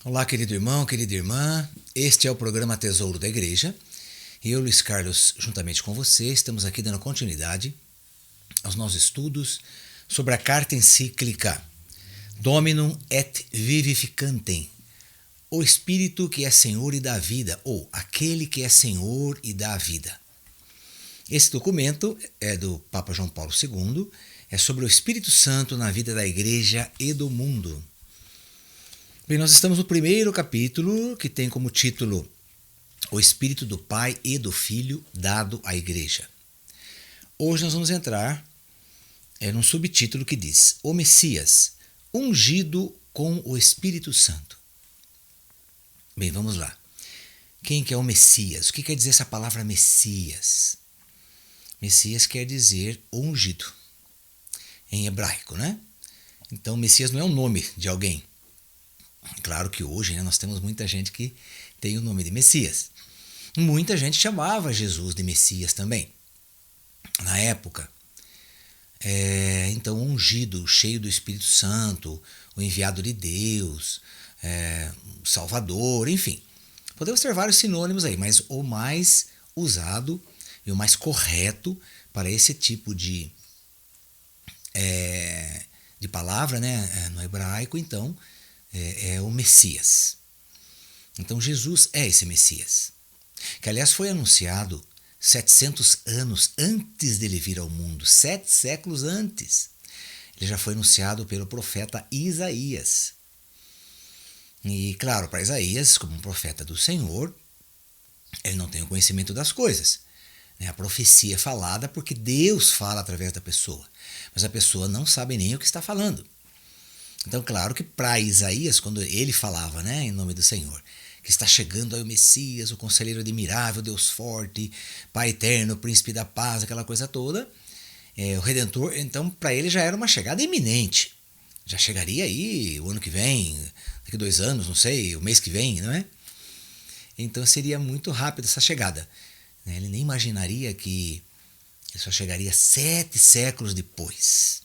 Olá, querido irmão, querida irmã. Este é o programa Tesouro da Igreja. E eu, Luiz Carlos, juntamente com você, estamos aqui dando continuidade aos nossos estudos sobre a carta encíclica Dominum et Vivificantem, o Espírito que é Senhor e dá vida, ou aquele que é Senhor e dá vida. Esse documento é do Papa João Paulo II, é sobre o Espírito Santo na vida da Igreja e do mundo. Bem, nós estamos no primeiro capítulo, que tem como título O Espírito do Pai e do Filho dado à Igreja. Hoje nós vamos entrar num subtítulo que diz O Messias, ungido com o Espírito Santo. Bem, vamos lá. Quem que é o Messias? O que quer dizer essa palavra Messias? Messias quer dizer ungido, em hebraico, né? Então, Messias não é o nome de alguém. Claro que hoje nós temos muita gente que tem o nome de Messias. Muita gente chamava Jesus de Messias também, na época. Então, ungido, cheio do Espírito Santo, o enviado de Deus, o Salvador, enfim. Podemos ter vários sinônimos aí, mas o mais usado e o mais correto para esse tipo de palavra, né, no hebraico, então, é o Messias. Então Jesus é esse Messias, que aliás foi anunciado 700 anos antes dele vir ao mundo, 7 séculos antes. Ele já foi anunciado pelo profeta Isaías. E claro, para Isaías, como um profeta do Senhor, ele não tem o conhecimento das coisas. A profecia é falada porque Deus fala através da pessoa, mas a pessoa não sabe nem o que está falando. Então, claro que para Isaías, quando ele falava, né, em nome do Senhor, que está chegando aí o Messias, o conselheiro admirável, Deus forte, Pai eterno, príncipe da paz, aquela coisa toda, o Redentor, então para ele já era uma chegada iminente. Já chegaria aí o ano que vem, daqui 2 anos, não sei, o mês que vem, não é? Então seria muito rápido essa chegada. Ele nem imaginaria que ele só chegaria 7 séculos depois.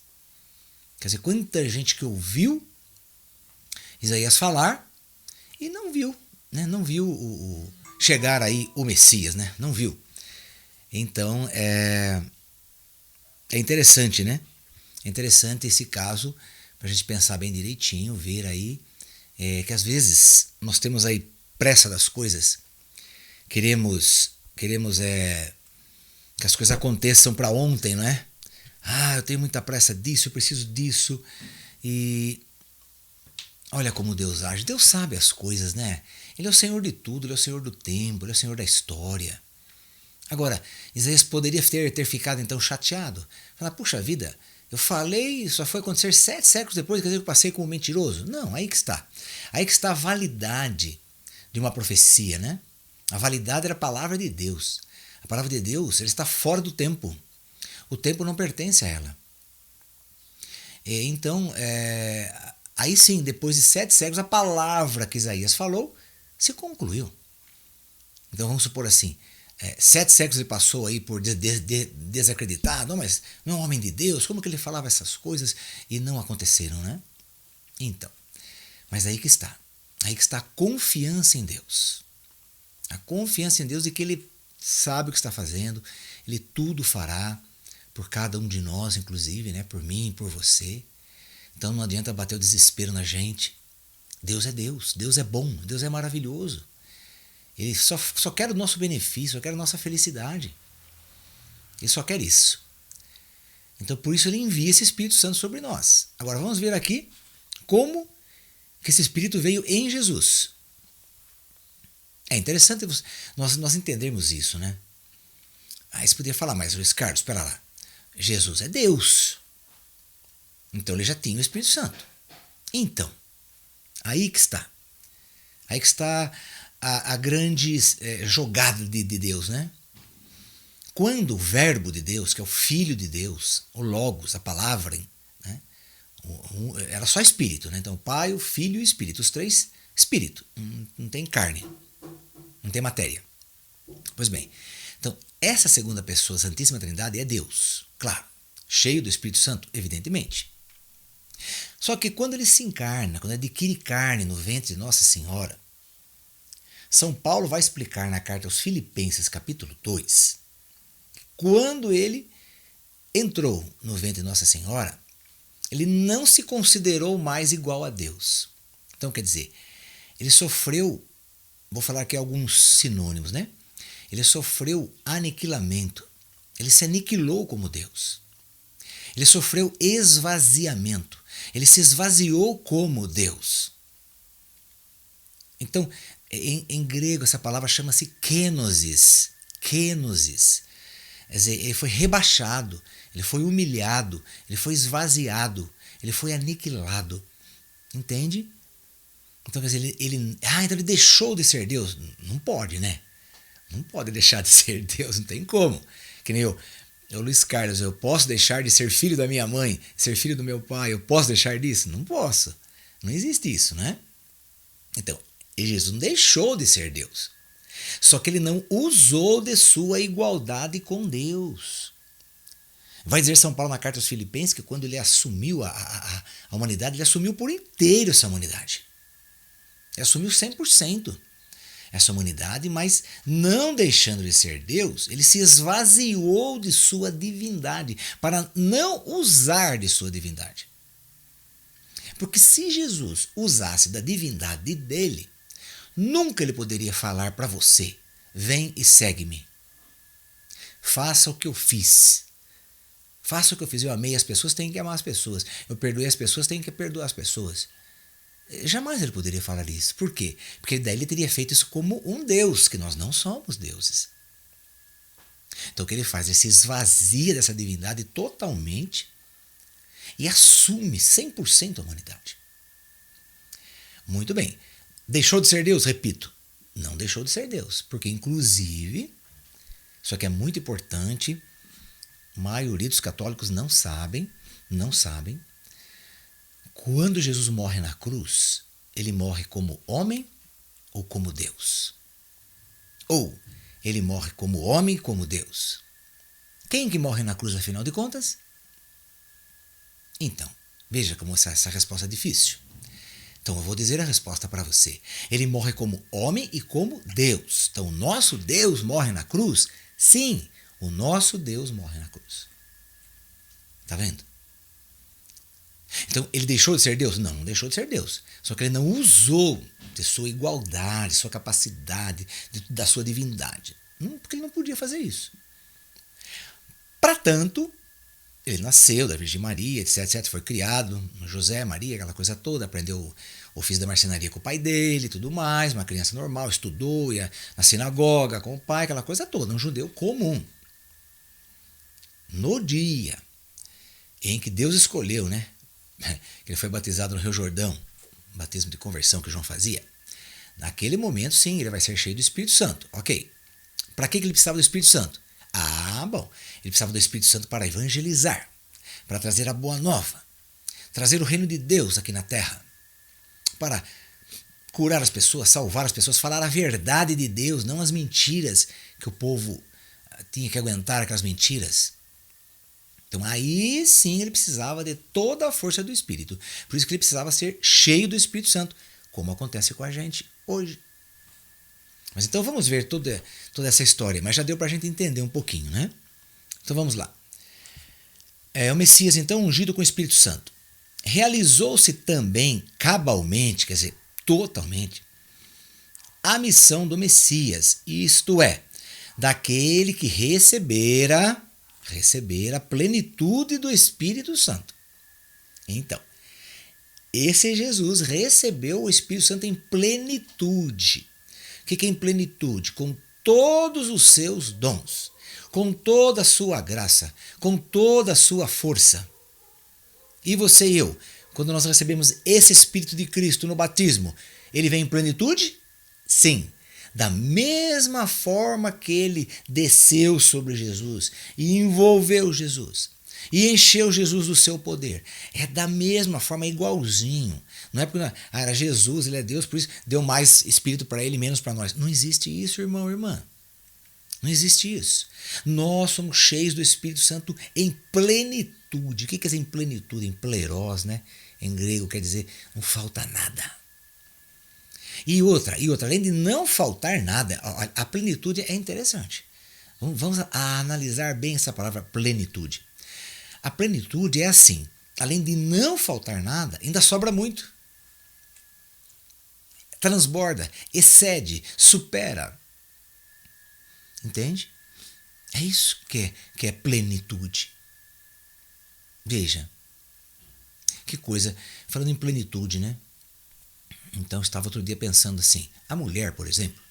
Quer dizer, quanta gente que ouviu Isaías falar e não viu, né? Não viu chegar aí o Messias, né? Não viu. Então, é interessante, né? É interessante esse caso, para a gente pensar bem direitinho, ver aí que às vezes nós temos aí pressa das coisas, queremos que as coisas aconteçam para ontem, não é? Eu tenho muita pressa disso, eu preciso disso. E olha como Deus age. Deus sabe as coisas, né? Ele é o Senhor de tudo, Ele é o Senhor do tempo, Ele é o Senhor da história. Agora, Isaías poderia ter ficado então chateado. Falar, puxa vida, eu falei, só foi acontecer 7 séculos depois, quer dizer que eu passei como mentiroso? Não, aí que está. Aí que está a validade de uma profecia, né? A validade era a palavra de Deus. A palavra de Deus, ela está fora do tempo. O tempo não pertence a ela. Então, aí sim, depois de 7 séculos, a palavra que Isaías falou se concluiu. Então vamos supor assim, 7 séculos ele passou aí por desacreditar, não, mas não é um homem de Deus, como que ele falava essas coisas e não aconteceram, né? Então, mas aí que está a confiança em Deus. A confiança em Deus de que Ele sabe o que está fazendo, Ele tudo fará, por cada um de nós, inclusive, né? Por mim, por você. Então não adianta bater o desespero na gente. Deus é bom, Deus é maravilhoso. Ele só quer o nosso benefício, só quer a nossa felicidade. Ele só quer isso. Então por isso ele envia esse Espírito Santo sobre nós. Agora vamos ver aqui como que esse Espírito veio em Jesus. É interessante nós entendermos isso, né? Aí você poderia falar, mas Luiz Carlos, espera lá. Jesus é Deus. Então ele já tinha o Espírito Santo. Então, aí que está. Aí que está a grande jogada de Deus, né? Quando o verbo de Deus, que é o Filho de Deus, o Logos, a palavra, né? Era só Espírito, né? Então o Pai, o Filho e o Espírito. Os 3, Espírito. Não tem carne. Não tem matéria. Pois bem, então essa segunda pessoa, a Santíssima Trindade, é Deus. Claro, cheio do Espírito Santo, evidentemente. Só que quando ele se encarna, quando adquire carne no ventre de Nossa Senhora, São Paulo vai explicar na carta aos Filipenses, capítulo 2, quando ele entrou no ventre de Nossa Senhora, ele não se considerou mais igual a Deus. Então, quer dizer, ele sofreu, vou falar aqui alguns sinônimos, né? Ele sofreu aniquilamento, ele se aniquilou como Deus. Ele sofreu esvaziamento, ele se esvaziou como Deus. Então, em grego, essa palavra chama-se kenosis. Kenosis. Quer dizer, ele foi rebaixado, ele foi humilhado, ele foi esvaziado, ele foi aniquilado. Entende? Então, quer dizer, então ele deixou de ser Deus. Não pode, né? Não pode deixar de ser Deus, não tem como. Que nem eu, Luiz Carlos, eu posso deixar de ser filho da minha mãe, ser filho do meu pai, eu posso deixar disso? Não posso. Não existe isso, né? Então, Jesus não deixou de ser Deus. Só que ele não usou de sua igualdade com Deus. Vai dizer São Paulo na carta aos Filipenses que quando ele assumiu a humanidade, ele assumiu por inteiro essa humanidade. Ele assumiu 100% essa humanidade, mas não deixando de ser Deus, ele se esvaziou de sua divindade para não usar de sua divindade. Porque se Jesus usasse da divindade dele, nunca ele poderia falar para você: vem e segue-me. Faça o que eu fiz. Faça o que eu fiz. Eu amei as pessoas, tenho que amar as pessoas. Eu perdoei as pessoas, tenho que perdoar as pessoas. Jamais ele poderia falar isso. Por quê? Porque daí ele teria feito isso como um Deus, que nós não somos deuses. Então o que ele faz? Ele se esvazia dessa divindade totalmente e assume 100% a humanidade. Muito bem. Deixou de ser Deus? Repito, não deixou de ser Deus. Porque, inclusive, isso aqui é muito importante, a maioria dos católicos não sabem, quando Jesus morre na cruz, ele morre como homem ou como Deus? Ou ele morre como homem e como Deus? Quem que morre na cruz, afinal de contas? Então, veja como essa resposta é difícil. Então eu vou dizer a resposta para você. Ele morre como homem e como Deus. Então o nosso Deus morre na cruz? Sim, o nosso Deus morre na cruz. Está vendo? Então ele deixou de ser Deus? Não, não deixou de ser Deus. Só que ele não usou de sua igualdade, sua capacidade, da sua divindade. Porque ele não podia fazer isso. Para tanto, ele nasceu da Virgem Maria, etc, foi criado, José, Maria, aquela coisa toda, aprendeu o ofício da marcenaria com o pai dele, tudo mais, uma criança normal, estudou, ia na sinagoga com o pai, aquela coisa toda, um judeu comum. No dia em que Deus escolheu, né, que ele foi batizado no Rio Jordão, batismo de conversão que João fazia, naquele momento, sim, ele vai ser cheio do Espírito Santo, ok. Para que ele precisava do Espírito Santo? Bom, ele precisava do Espírito Santo para evangelizar, para trazer a boa nova, trazer o reino de Deus aqui na terra, para curar as pessoas, salvar as pessoas, falar a verdade de Deus, não as mentiras que o povo tinha que aguentar, aquelas mentiras. Então aí sim ele precisava de toda a força do Espírito. Por isso que ele precisava ser cheio do Espírito Santo, como acontece com a gente hoje. Mas então vamos ver toda essa história, mas já deu para a gente entender um pouquinho, né? Então vamos lá. O Messias, então, ungido com o Espírito Santo. Realizou-se também, cabalmente, quer dizer, totalmente, a missão do Messias, isto é, daquele que recebera a plenitude do Espírito Santo. Então, esse Jesus recebeu o Espírito Santo em plenitude. O que é em plenitude? Com todos os seus dons, com toda a sua graça, com toda a sua força. E você e eu, quando nós recebemos esse Espírito de Cristo no batismo, ele vem em plenitude? Sim. Da mesma forma que ele desceu sobre Jesus e envolveu Jesus e encheu Jesus do seu poder. É da mesma forma, igualzinho. Não é porque era Jesus, ele é Deus, por isso deu mais Espírito para ele, menos para nós. Não existe isso, irmão, irmã. Não existe isso. Nós somos cheios do Espírito Santo em plenitude. O que é em plenitude? Em plerós, né? em grego quer dizer não falta nada. E outra, além de não faltar nada, a plenitude é interessante. Vamos analisar bem essa palavra plenitude. A plenitude é assim, além de não faltar nada, ainda sobra muito. Transborda, excede, supera. Entende? É isso que é plenitude. Veja, que coisa, falando em plenitude, né? Então, eu estava outro dia pensando assim, a mulher, por exemplo,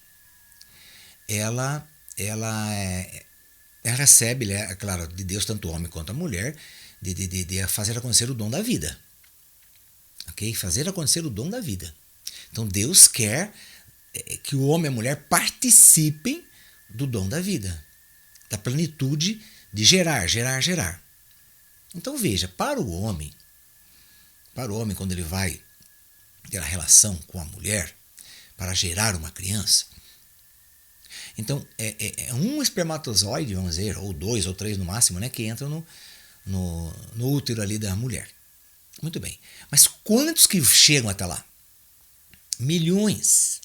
ela recebe, né, claro, de Deus, tanto o homem quanto a mulher, de fazer acontecer o dom da vida. Ok? Fazer acontecer o dom da vida. Então, Deus quer que o homem e a mulher participem do dom da vida, da plenitude de gerar. Então, veja, para o homem, quando ele vai ter a relação com a mulher para gerar uma criança, então é um espermatozoide, vamos dizer, ou 2 ou 3 no máximo, né, que entram no útero ali da mulher. Muito bem. Mas quantos que chegam até lá? Milhões.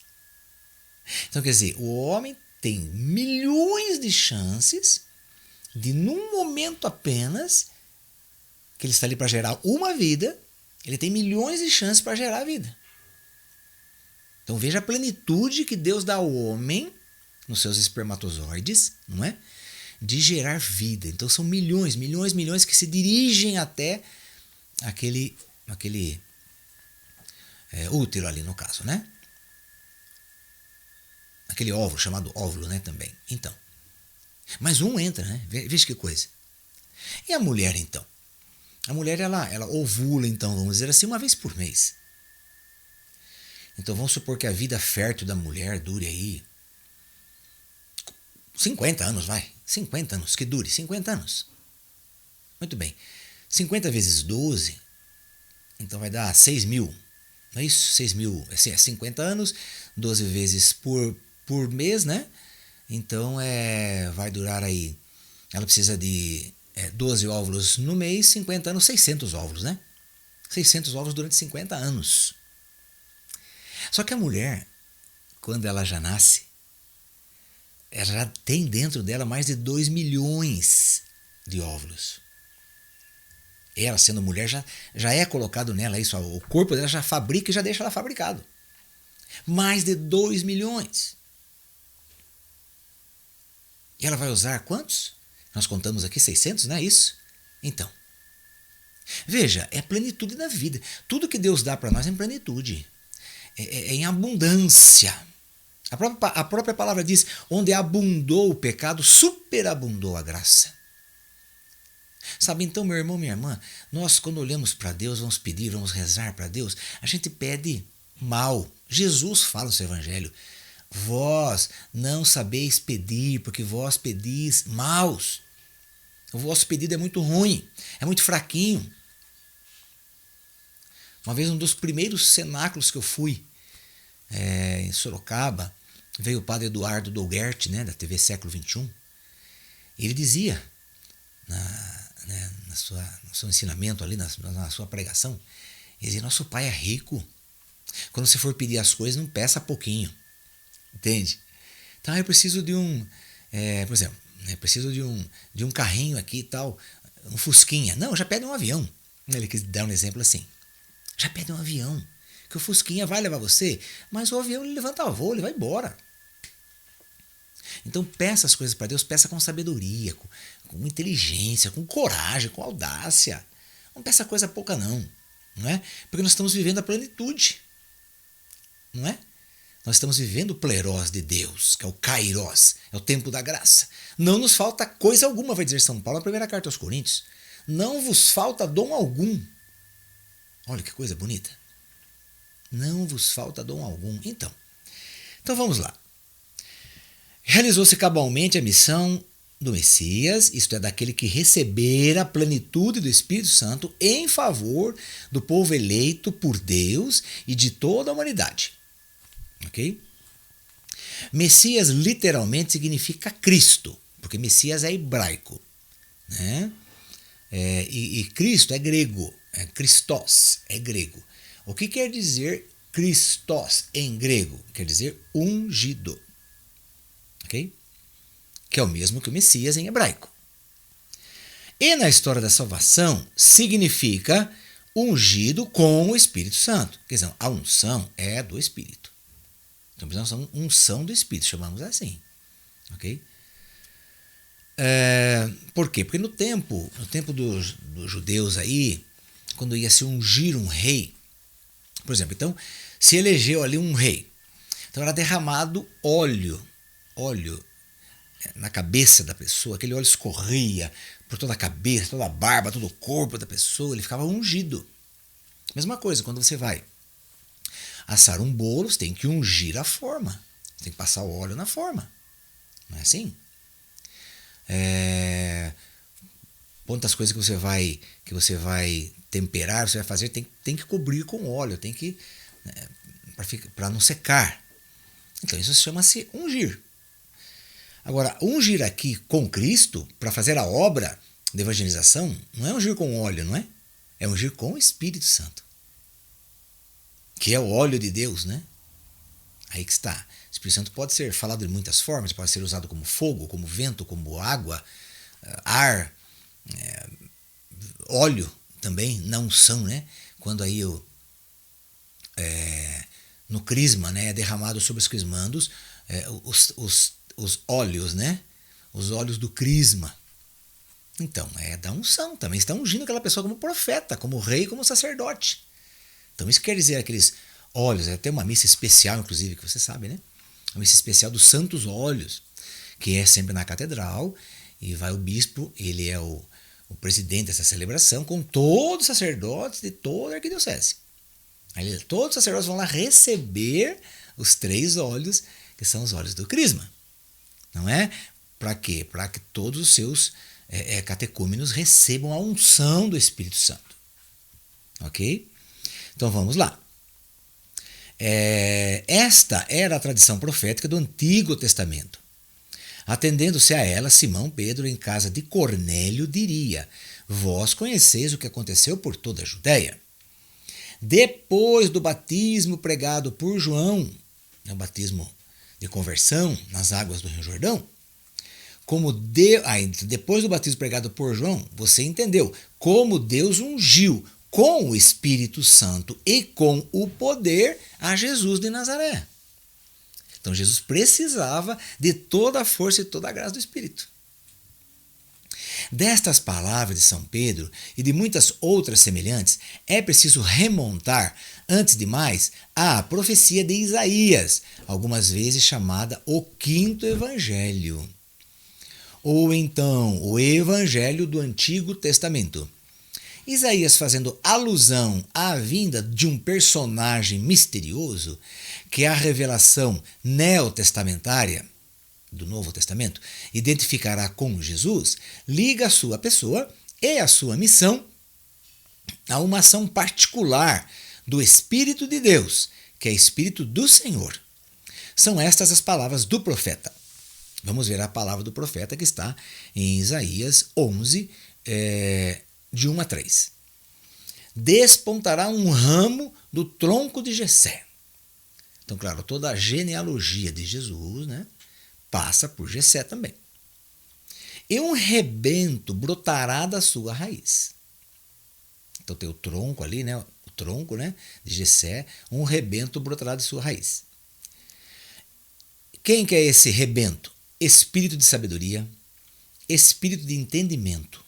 Então, quer dizer, o homem tem milhões de chances de, num momento apenas, que ele está ali para gerar uma vida, ele tem milhões de chances para gerar a vida. Então veja a plenitude que Deus dá ao homem, nos seus espermatozoides, não é? De gerar vida. Então são milhões que se dirigem até aquele útero ali, no caso, né? Aquele óvulo, chamado óvulo, né, também. Então, mas um entra, né? Veja que coisa. E a mulher, então? A mulher, ela ovula, então, vamos dizer assim, uma vez por mês. Então, vamos supor que a vida fértil da mulher dure aí 50 anos, vai. 50 anos, que dure 50 anos. Muito bem. 50 vezes 12, então vai dar 6 mil. Não é isso? 6 mil, assim, é 50 anos, 12 vezes por mês, né? Então, vai durar aí, ela precisa de 12 óvulos no mês, 50 anos, 600 óvulos, né? 600 óvulos durante 50 anos. Só que a mulher, quando ela já nasce, ela já tem dentro dela mais de 2 milhões de óvulos. Ela, sendo mulher, já é colocado nela isso, o corpo dela já fabrica e já deixa ela fabricado. Mais de 2 milhões. E ela vai usar quantos? Nós contamos aqui 600, não é isso? Então, veja, é a plenitude da vida. Tudo que Deus dá para nós é em plenitude. É em abundância. A própria palavra diz, onde abundou o pecado, superabundou a graça. Sabe, então, meu irmão, minha irmã, nós quando olhamos para Deus, vamos pedir, vamos rezar para Deus, a gente pede mal. Jesus fala no seu evangelho, vós não sabeis pedir, porque vós pedis maus. O vosso pedido é muito ruim, é muito fraquinho. Uma vez, um dos primeiros cenáculos que eu fui, em Sorocaba, veio o padre Eduardo Dolgert, né, da TV Século XXI. Ele dizia, no seu ensinamento ali, na sua pregação, ele dizia, nosso pai é rico. Quando você for pedir as coisas, não peça pouquinho. Entende? Então eu preciso de por exemplo, preciso de um carrinho aqui e tal, um fusquinha. Não, já pede um avião. Ele quis dar um exemplo assim. Já pede um avião, que o fusquinha vai levar você, mas o avião ele levanta voo, ele vai embora. Então peça as coisas para Deus, peça com sabedoria, com inteligência, com coragem, com audácia. Não peça coisa pouca não é? Porque nós estamos vivendo a plenitude, não é? Nós estamos vivendo o plerós de Deus, que é o kairós, é o tempo da graça. Não nos falta coisa alguma, vai dizer São Paulo na primeira carta aos Coríntios. Não vos falta dom algum. Olha que coisa bonita. Não vos falta dom algum. Então vamos lá. Realizou-se cabalmente a missão do Messias, isto é, daquele que recebera a plenitude do Espírito Santo em favor do povo eleito por Deus e de toda a humanidade. Ok? Messias literalmente significa Cristo, porque Messias é hebraico, né? E Cristo é grego. Christos é grego. O que quer dizer Christos em grego? Quer dizer ungido. Ok? Que é o mesmo que o Messias em hebraico. E na história da salvação, significa ungido com o Espírito Santo. Quer dizer, a unção é do Espírito. Então, precisamos de unção do Espírito, chamamos assim. Ok? Por quê? Porque no tempo dos judeus aí, quando ia se ungir um rei, por exemplo, então se elegeu ali um rei, então era derramado óleo na cabeça da pessoa, aquele óleo escorria por toda a cabeça, toda a barba, todo o corpo da pessoa, ele ficava ungido. Mesma coisa, quando você vai assar um bolo, você tem que ungir a forma, você tem que passar o óleo na forma, não é assim? Quantas coisas que você vai temperar, você vai fazer, tem que cobrir com óleo, tem que para não secar. Então isso chama-se ungir. Agora, ungir aqui com Cristo para fazer a obra de evangelização não é ungir com óleo, não é? É ungir com o Espírito Santo, que é o óleo de Deus, né? Aí que está. O Espírito Santo pode ser falado de muitas formas, pode ser usado como fogo, como vento, como água, ar, óleo também, na unção, né? Quando aí no crisma, né, é derramado sobre os crismandos os óleos, né? Os óleos do crisma. Então, é da unção. Também está ungindo aquela pessoa como profeta, como rei, como sacerdote. Então, isso quer dizer aqueles óleos. É até uma missa especial, inclusive, que você sabe, né? Uma missa especial dos santos óleos, que é sempre na catedral, e vai o bispo, ele é o presidente dessa celebração, com todos os sacerdotes de toda a arquidiocese. Aí, todos os sacerdotes vão lá receber os 3 óleos, que são os óleos do crisma. Não é? Para quê? Para que todos os seus catecúmenos recebam a unção do Espírito Santo. Ok? Então vamos lá. Esta era a tradição profética do Antigo Testamento. Atendendo-se a ela, Simão Pedro, em casa de Cornélio, diria: vós conheceis o que aconteceu por toda a Judéia. Depois do batismo pregado por João, o batismo de conversão nas águas do Rio Jordão, depois do batismo pregado por João, você entendeu como Deus ungiu com o Espírito Santo e com o poder a Jesus de Nazaré. Então Jesus precisava de toda a força e toda a graça do Espírito. Destas palavras de São Pedro e de muitas outras semelhantes, é preciso remontar, antes de mais, à profecia de Isaías, algumas vezes chamada o Quinto Evangelho, ou então o Evangelho do Antigo Testamento. Isaías fazendo alusão à vinda de um personagem misterioso, que a revelação neotestamentária do Novo Testamento identificará com Jesus, liga a sua pessoa e a sua missão a uma ação particular do Espírito de Deus, que é Espírito do Senhor. São estas as palavras do profeta. Vamos ver a palavra do profeta que está em Isaías 11, de 1 a 3. Despontará um ramo do tronco de Jessé. Então, claro, toda a genealogia de Jesus, né, passa por Jessé também. E um rebento brotará da sua raiz. Então tem o tronco ali, né, de Jessé, um rebento brotará de sua raiz. Quem que é esse rebento? Espírito de sabedoria, espírito de entendimento.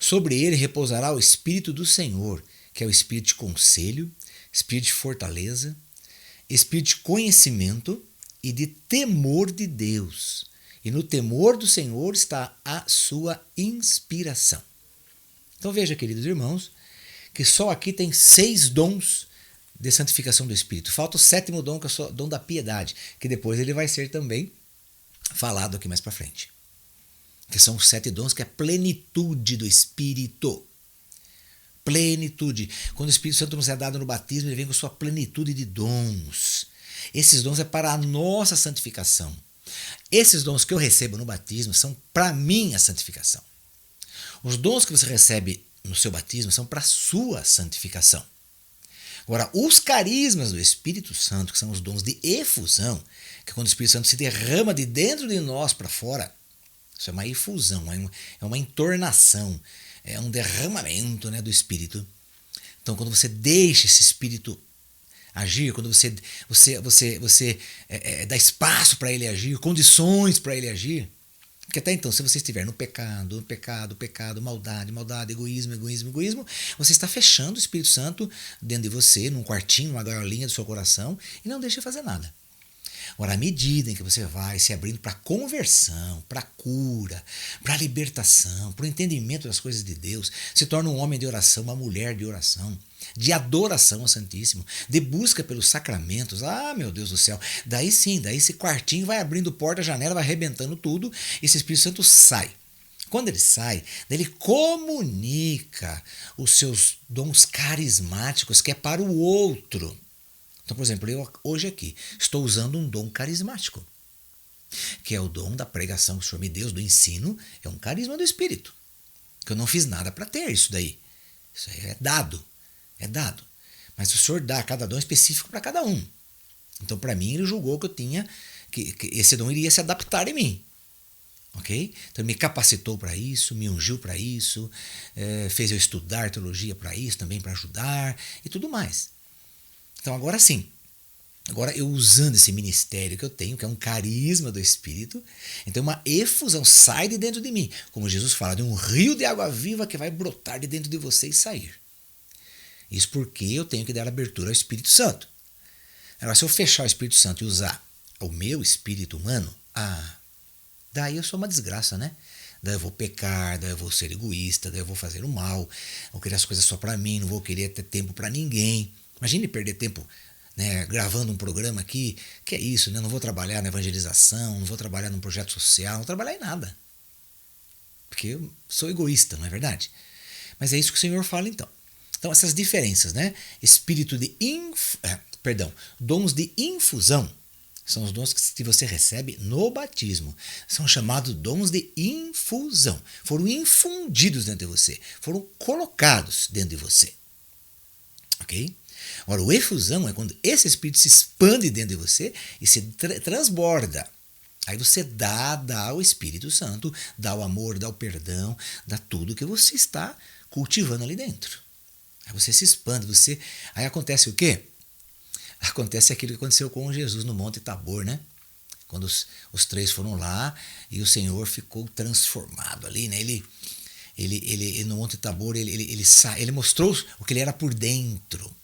Sobre ele repousará o Espírito do Senhor, que é o espírito de conselho, espírito de fortaleza, espírito de conhecimento e de temor de Deus. E no temor do Senhor está a sua inspiração. Então veja, queridos irmãos, que só aqui tem 6 dons de santificação do Espírito. Falta o 7º dom, que é o dom da piedade, que depois ele vai ser também falado aqui mais para frente. Que são os 7 dons, que é a plenitude do Espírito. Plenitude. Quando o Espírito Santo nos é dado no batismo, ele vem com sua plenitude de dons. Esses dons é para a nossa santificação. Esses dons que eu recebo no batismo são para a minha santificação. Os dons que você recebe no seu batismo são para a sua santificação. Agora, os carismas do Espírito Santo, que são os dons de efusão, que é quando o Espírito Santo se derrama de dentro de nós para fora, isso é uma efusão, é uma entornação, é um derramamento, né, do Espírito. Então, quando você deixa esse Espírito agir, quando você dá espaço para ele agir, condições para ele agir, porque até então, se você estiver no pecado, maldade, egoísmo, você está fechando o Espírito Santo dentro de você, num quartinho, numa gaiolinha do seu coração, e não deixa fazer nada. Agora, à medida em que você vai se abrindo para a conversão, para a cura, para a libertação, para o entendimento das coisas de Deus, se torna um homem de oração, uma mulher de oração, de adoração ao Santíssimo, de busca pelos sacramentos. Ah, meu Deus do céu! Daí sim, daí esse quartinho vai abrindo porta, janela, vai arrebentando tudo, e esse Espírito Santo sai. Quando ele sai, ele comunica os seus dons carismáticos, que é para o outro. Então, por exemplo, eu hoje aqui estou usando um dom carismático, que é o dom da pregação que o Senhor me deu, do ensino, é um carisma do Espírito, que eu não fiz nada para ter isso daí. Isso aí é dado. Mas o Senhor dá cada dom específico para cada um. Então, para mim, ele julgou que eu tinha, que esse dom iria se adaptar em mim. Ok? Então, ele me capacitou para isso, me ungiu para isso, fez eu estudar teologia para isso, também para ajudar e tudo mais. Então, agora sim, agora eu usando esse ministério que eu tenho, que é um carisma do Espírito, então uma efusão sai de dentro de mim, como Jesus fala, de um rio de água viva que vai brotar de dentro de você e sair. Isso porque eu tenho que dar abertura ao Espírito Santo. Agora, se eu fechar o Espírito Santo e usar o meu espírito humano, daí eu sou uma desgraça, né? Daí eu vou pecar, daí eu vou ser egoísta, daí eu vou fazer o mal, vou querer as coisas só para mim, não vou querer ter tempo para ninguém. Imagine perder tempo, né, gravando um programa aqui, que é isso, né? Não vou trabalhar na evangelização, não vou trabalhar num projeto social, não vou trabalhar em nada. Porque eu sou egoísta, não é verdade? Mas é isso que o Senhor fala então. Então essas diferenças, né? Dons de infusão são os dons que você recebe no batismo. São chamados dons de infusão. Foram infundidos dentro de você, foram colocados dentro de você. Ok? Agora, o efusão é quando esse Espírito se expande dentro de você e se transborda. Aí você dá ao Espírito Santo, dá o amor, dá o perdão, dá tudo que você está cultivando ali dentro. Aí você se expande, aí acontece o quê? Acontece aquilo que aconteceu com Jesus no Monte Tabor, né? Quando os três foram lá e o Senhor ficou transformado ali, né? Ele no Monte Tabor, ele mostrou o que ele era por dentro.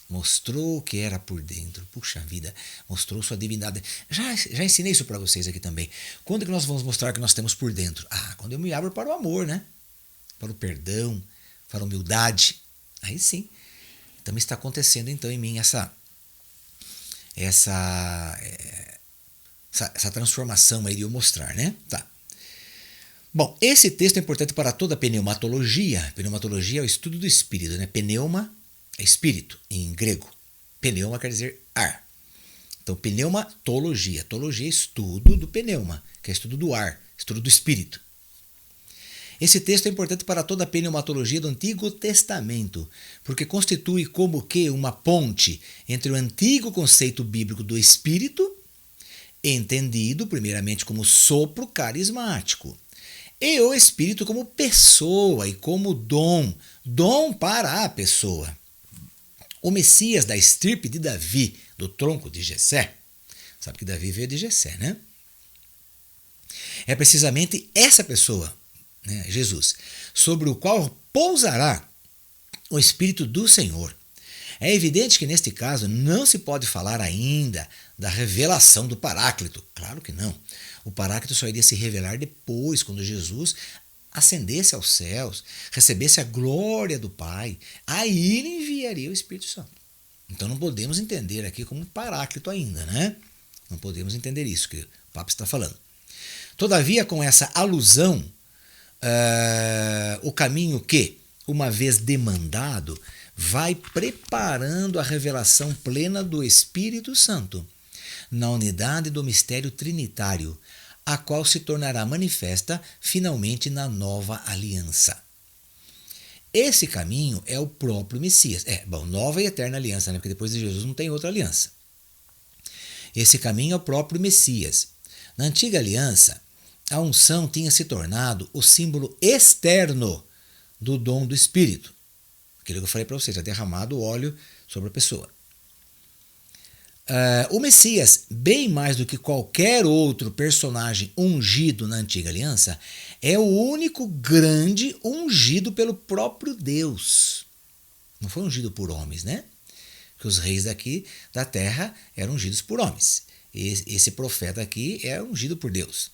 Mostrou o que era por dentro. Puxa vida, mostrou sua divindade. Já ensinei isso para vocês aqui também. Quando que nós vamos mostrar o que nós temos por dentro? Quando eu me abro para o amor, né? Para o perdão, para a humildade. Aí sim. Então está acontecendo então em mim essa transformação aí de eu mostrar, né? Tá. Bom, esse texto é importante para toda a pneumatologia. Pneumatologia é o estudo do espírito, né? Pneuma é espírito, em grego. Pneuma quer dizer ar. Então, pneumatologia. Tologia é estudo do pneuma, que é estudo do ar, estudo do espírito. Esse texto é importante para toda a pneumatologia do Antigo Testamento, porque constitui como que uma ponte entre o antigo conceito bíblico do espírito, entendido primeiramente como sopro carismático, e o Espírito como pessoa e como dom para a pessoa. O Messias da estirpe de Davi, do tronco de Jessé, sabe que Davi veio de Jessé, né? É precisamente essa pessoa, né, Jesus, sobre o qual pousará o Espírito do Senhor. É evidente que neste caso não se pode falar ainda da revelação do Paráclito. Claro que não. O Paráclito só iria se revelar depois, quando Jesus ascendesse aos céus, recebesse a glória do Pai. Aí ele enviaria o Espírito Santo. Então não podemos entender aqui como um Paráclito ainda, né? Não podemos entender isso que o Papa está falando. Todavia, com essa alusão, o caminho que, uma vez demandado, vai preparando a revelação plena do Espírito Santo, na unidade do mistério trinitário, a qual se tornará manifesta finalmente na nova aliança. Esse caminho é o próprio Messias. Nova e eterna aliança, né? Porque depois de Jesus não tem outra aliança. Esse caminho é o próprio Messias. Na antiga aliança, a unção tinha se tornado o símbolo externo do dom do Espírito. Aquilo que eu falei para vocês, é derramado o óleo sobre a pessoa. O Messias, bem mais do que qualquer outro personagem ungido na antiga aliança, é o único grande ungido pelo próprio Deus. Não foi ungido por homens, né? Que os reis daqui da terra eram ungidos por homens. Esse profeta aqui é ungido por Deus.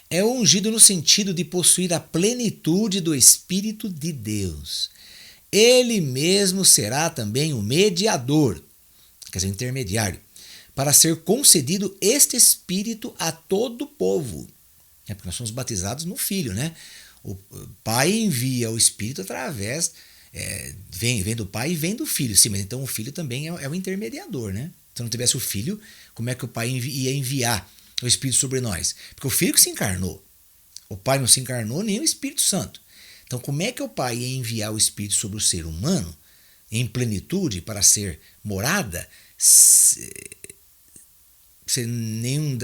É ungido no sentido de possuir a plenitude do Espírito de Deus. Ele mesmo será também o mediador, quer dizer, intermediário, para ser concedido este Espírito a todo o povo. Porque nós somos batizados no Filho, né? O Pai envia o Espírito através, vem do Pai e vem do Filho. Sim, mas então o Filho também é o intermediador, né? Se não tivesse o Filho, como é que o Pai ia enviar o Espírito sobre nós? Porque o Filho que se encarnou. O Pai não se encarnou, nem o Espírito Santo. Então, como é que o Pai ia enviar o Espírito sobre o ser humano em plenitude para ser morada se nenhum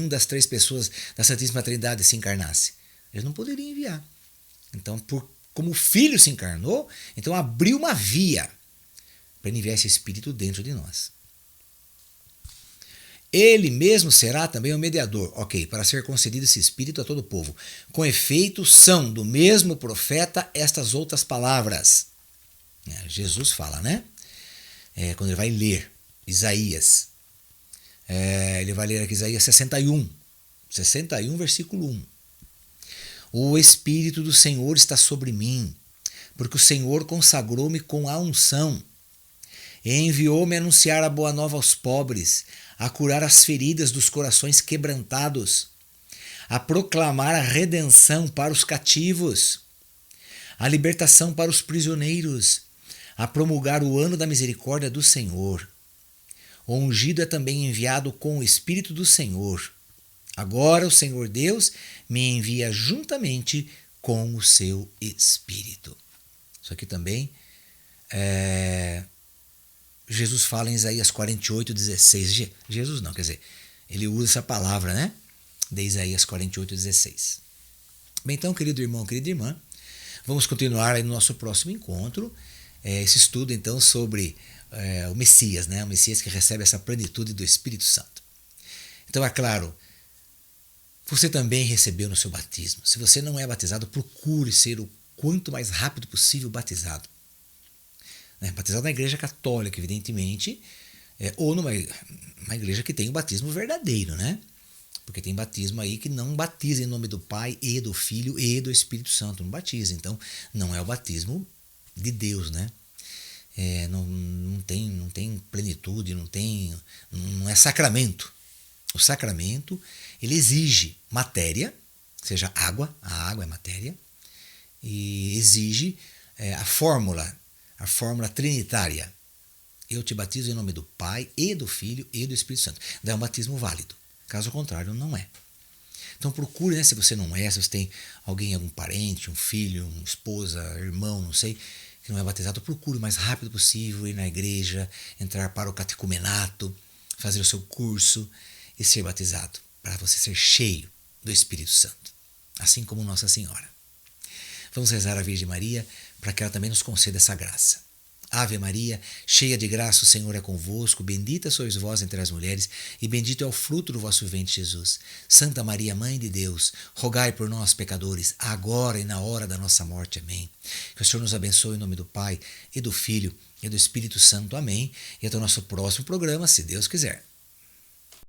das três pessoas da Santíssima Trindade se encarnasse? Ele não poderia enviar. Então, como o Filho se encarnou, então abriu uma via para enviar esse Espírito dentro de nós. Ele mesmo será também o mediador, para ser concedido esse Espírito a todo o povo. Com efeito, são do mesmo profeta estas outras palavras. Jesus fala, né? Quando ele vai ler Isaías, ele vai ler aqui Isaías 61, versículo 1. O Espírito do Senhor está sobre mim, porque o Senhor consagrou-me com a unção. E enviou-me a anunciar a boa nova aos pobres, a curar as feridas dos corações quebrantados, a proclamar a redenção para os cativos, a libertação para os prisioneiros, a promulgar o ano da misericórdia do Senhor. O ungido é também enviado com o Espírito do Senhor. Agora o Senhor Deus me envia juntamente com o seu Espírito. Isso aqui também Jesus fala em Isaías 48:16. Jesus não, quer dizer, ele usa essa palavra, né? De Isaías 48:16. Bem, então, querido irmão, querida irmã, vamos continuar aí no nosso próximo encontro, esse estudo, então, sobre o Messias, né? O Messias que recebe essa plenitude do Espírito Santo. Então, é claro, você também recebeu no seu batismo. Se você não é batizado, procure ser o quanto mais rápido possível batizado. Batizado na igreja católica, evidentemente, ou numa igreja que tem o batismo verdadeiro, né? Porque tem batismo aí que não batiza em nome do Pai e do Filho e do Espírito Santo, não batiza. Então, não é o batismo de Deus, né? Não tem plenitude, não é sacramento. O sacramento, ele exige matéria, seja água, a água é matéria, e exige a fórmula trinitária. Eu te batizo em nome do Pai e do Filho e do Espírito Santo. Daí é um batismo válido. Caso contrário, não é. Então procure, né, se você não é, se você tem algum parente, um filho, uma esposa, irmão, não sei, que não é batizado, procure o mais rápido possível ir na igreja, entrar para o catecumenato, fazer o seu curso e ser batizado, para você ser cheio do Espírito Santo, assim como Nossa Senhora. Vamos rezar a Virgem Maria para que ela também nos conceda essa graça. Ave Maria, cheia de graça, o Senhor é convosco, bendita sois vós entre as mulheres, e bendito é o fruto do vosso ventre, Jesus. Santa Maria, Mãe de Deus, rogai por nós, pecadores, agora e na hora da nossa morte. Amém. Que o Senhor nos abençoe em nome do Pai, e do Filho, e do Espírito Santo. Amém. E até o nosso próximo programa, se Deus quiser.